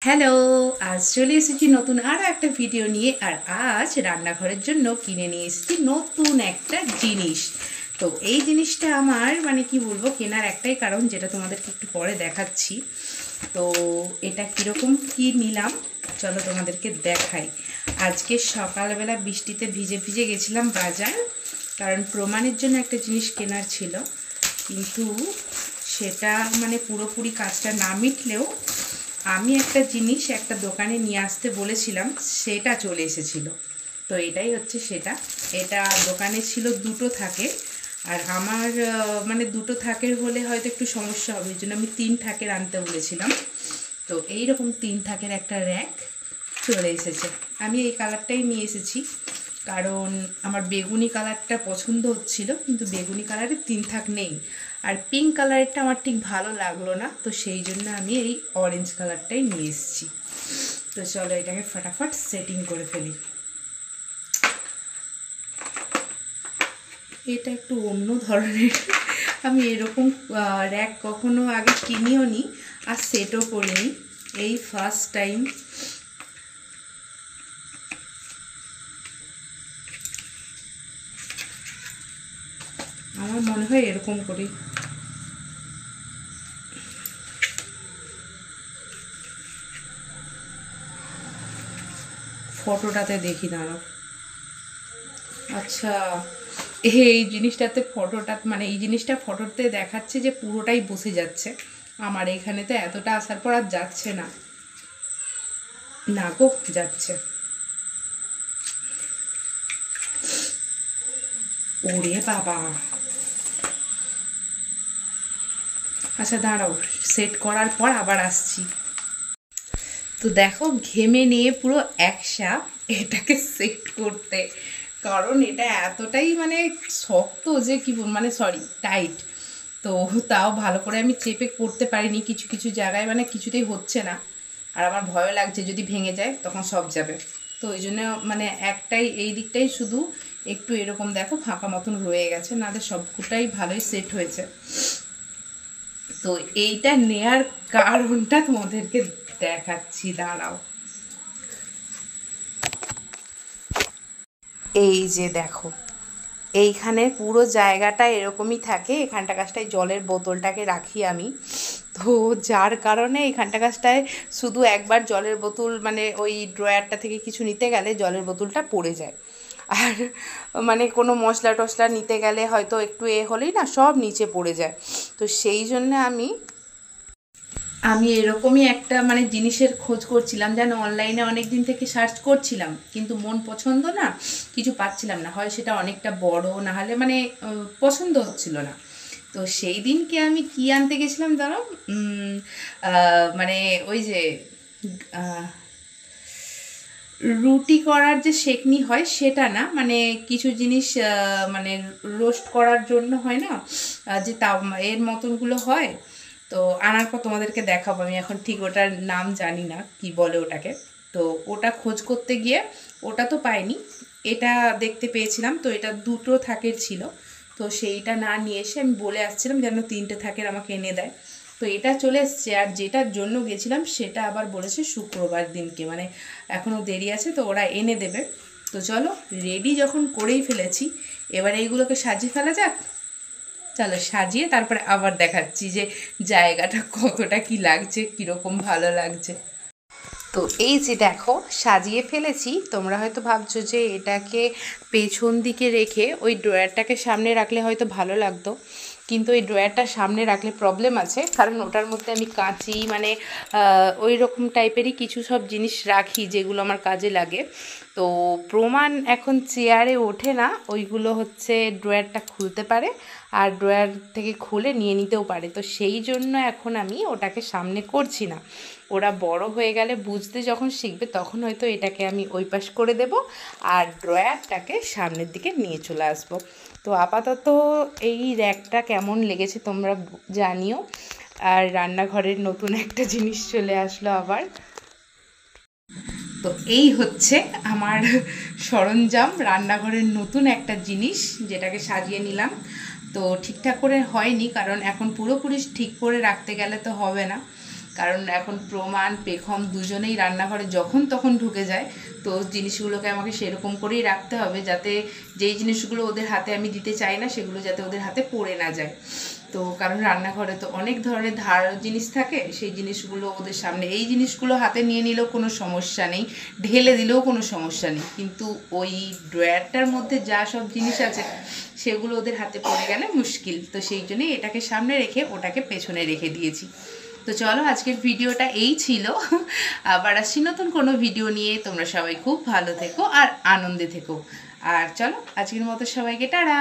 Hello, আজ চলে এসেছি নতুন আরও একটা ভিডিও নিয়ে। আর আজ রান্নাঘরের জন্য কিনে নিয়ে এসেছি নতুন একটা জিনিস। তো এই জিনিসটা আমার কি বলবো, কেনার একটাই কারণ, যেটা তোমাদেরকে একটু পরে দেখাচ্ছি। তো এটা কীরকম কি নিলাম চলো তোমাদেরকে দেখাই। আজকে সকালবেলা বৃষ্টিতে ভিজে ভিজে গেছিলাম বাজার, কারণ প্রমাণের জন্য একটা জিনিস কেনার ছিল। কিন্তু সেটা পুরোপুরি কাজটা না মিটলেও আমি একটা জিনিস একটা দোকানে নিয়ে আসতে বলেছিলাম, সেটা চলে এসেছিল। তো এটাই হচ্ছে সেটা। এটা দোকানে ছিল দুটো থাকে, আর আমার দুটো থাকের হলে হয়তো একটু সমস্যা হবে, এই জন্য আমি 3 থাকের আনতে বলেছিলাম। তো এইরকম 3 থাকের একটা র্যাক চলে এসেছে। আমি এই কালারটাই নিয়ে এসেছি, কারণ আমার বেগুনি কালারটা পছন্দ হচ্ছিল, কিন্তু বেগুনি কালারের 3 থাক নেই। আর পিঙ্ক কালারটা আমার ঠিক ভালো লাগলো না, তো সেই জন্য আমি এই অরেঞ্জ কালারটাই নিয়ে এসেছি। তো চলো এটাকে ফটাফট সেটিং করে ফেলি। এটা একটু অন্য ধরনের, আমি এরকম র্যাক কখনো আগে কিনিও নি আর সেটও করিনি, এই ফার্স্ট টাইম। আমার মনে হয় এরকম করি। ফটোটাতে দেখি, দাঁড়াও। আচ্ছা, এই জিনিসটাতে ফটোটা এই জিনিসটা ফটোতে দেখাচ্ছে যে পুরোটাই বসে যাচ্ছে। আমার এখানে তো এতটা আসার পর আর যাচ্ছে না, না গো যাচ্ছে। ওরে বাবা, আচ্ছা দাঁড়াও, সেট করার পর আবার আসছি। তো দেখো, ঘেমে নিয়ে পুরো একসা এটাকে সেট করতে, কারণ এটা এতটাই শক্ত যে কি সরি, টাইট। তো তাও ভালো করে আমি চেপে করতে পারিনি, কিছু কিছু জায়গায় কিছুতেই হচ্ছে না। আর আমার ভয়ও লাগছে যদি ভেঙে যায় তখন সব যাবে। তো ওই জন্য একটাই, এই দিকটাই শুধু একটু এরকম দেখো ফাঁকা মতন রয়ে গেছে, নাহলে সবটাই ভালোই সেট হয়েছে। তো এইটা নেয়ার কারণটা তোমাদেরকে দেখাচ্ছি, দাঁড়াও। এই যে দেখো, এইখানে পুরো জায়গাটা এরকমই থাকে। এখানটা কাছটায় জলের বোতলটাকে রাখি আমি, তো যার কারণে এখানটা কাছটায় শুধু একবার জলের বোতল ওই ড্রয়ারটা থেকে কিছু নিতে গেলে জলের বোতলটা পড়ে যায়। আর কোনো মশলা টশলা নিতে গেলে হয়তো একটু হলেই না সব নিচে পড়ে যায়। তো সেই জন্য আমি এরকমই একটা জিনিসের খোঁজ করছিলাম, যেন অনলাইনে অনেক দিন থেকে সার্চ করছিলাম, কিন্তু মন পছন্দ না, কিছু পাচ্ছিলাম না, হয় সেটা অনেকটা বড়, না হলে পছন্দ হচ্ছিল না। তো সেই দিনকে আমি কি আনতে গেছিলাম দাঁড়াও, ওই যে রুটি করার যে সেকনি হয় সেটা না, কিছু জিনিস রোস্ট করার জন্য হয় না, যে তা এর মতনগুলো হয়। তো আনার পর তোমাদেরকে দেখাবো, আমি এখন ঠিক ওটার নাম জানি না কি বলে ওটাকে। তো ওটা খোঁজ করতে গিয়ে ওটা তো পাইনি, এটা দেখতে পেয়েছিলাম। তো এটা দুটো থাকের ছিল, তো সেইটা না নিয়ে এসে আমি বলে আসছিলাম যেন 3টে থাকের আমাকে এনে দেয়। তো এটা চলে এসছে, আর যেটার জন্য গেছিলাম সেটা আবার বলেছে শুক্রবার দিনকে, এখনও দেরি আছে, তো ওরা এনে দেবে। তো চলো, রেডি যখন করেই ফেলেছি, এবার এইগুলোকে সাজিয়ে ফেলা যাক। চলো সাজিয়ে তারপরে আবার দেখাচ্ছি যে জায়গাটা কতটা কি লাগছে, কীরকম ভালো লাগছে। তো এই যে দেখো, সাজিয়ে ফেলেছি। তোমরা হয়তো ভাবছো যে এটাকে পেছন দিকে রেখে ওই ড্রয়ারটাকে সামনে রাখলে হয়তো ভালো লাগতো, কিন্তু ওই ড্রয়ারটা সামনে রাখলে প্রবলেম আছে, কারণ ওটার মধ্যে আমি কাঁচি ওই রকম টাইপেরই কিছু সব জিনিস রাখি যেগুলো আমার কাজে লাগে। তো প্রমাণ এখন চেয়ারে ওঠে না, ওইগুলো হচ্ছে ড্রয়ারটা খুলতে পারে আর ড্রয়ার থেকে খুলে নিয়ে নিতেও পারে। তো সেই জন্য এখন আমি ওটাকে সামনে করছি না। ওরা বড় হয়ে গেলে বুঝতে যখন শিখবে তখন হয়তো এটাকে আমি ওই পাশ করে দেব আর ড্রয়ারটাকে সামনের দিকে নিয়ে চলে আসবো। তো আপাতত এই র্যাকটা কেমন লেগেছে তোমরা জানিও। আর রান্নাঘরের নতুন একটা জিনিস চলে আসলো আবার। তো এই হচ্ছে আমার সরঞ্জাম, রান্নাঘরের নতুন একটা জিনিস, যেটাকে সাজিয়ে নিলাম। তো ঠিকঠাক করে হয়নি, কারণ এখন পুরোপুরি ঠিক করে রাখতে গেলে তো হবে না, কারণ এখন প্রমাণ পেখম দুজনেই রান্নাঘরে যখন তখন ঢুকে যায়, তো জিনিসগুলোকে আমাকে সেরকম করেই রাখতে হবে যাতে যেই জিনিসগুলো ওদের হাতে আমি দিতে চাই না সেগুলো যাতে ওদের হাতে পড়ে না যায়। তো কারণ রান্নাঘরে তো অনেক ধরনের ধার জিনিস থাকে, সেই জিনিসগুলো ওদের সামনে, এই জিনিসগুলো হাতে নিয়ে নিলেও কোনো সমস্যা নেই, ঢেলে দিলেও কোনো সমস্যা নেই, কিন্তু ওই ড্রয়ারটার মধ্যে যা সব জিনিস আছে সেগুলো ওদের হাতে পড়ে গেলে মুশকিল। তো সেই জন্যই এটাকে সামনে রেখে ওটাকে পেছনে রেখে দিয়েছি। তো চলো আজকের ভিডিওটা এই ছিল, আবার আসছি নতুন কোনো ভিডিও নিয়ে। তোমরা সবাই খুব ভালো থেকো আর আনন্দে থেকো। আর চলো আজকের মতো সবাইকে টাটা।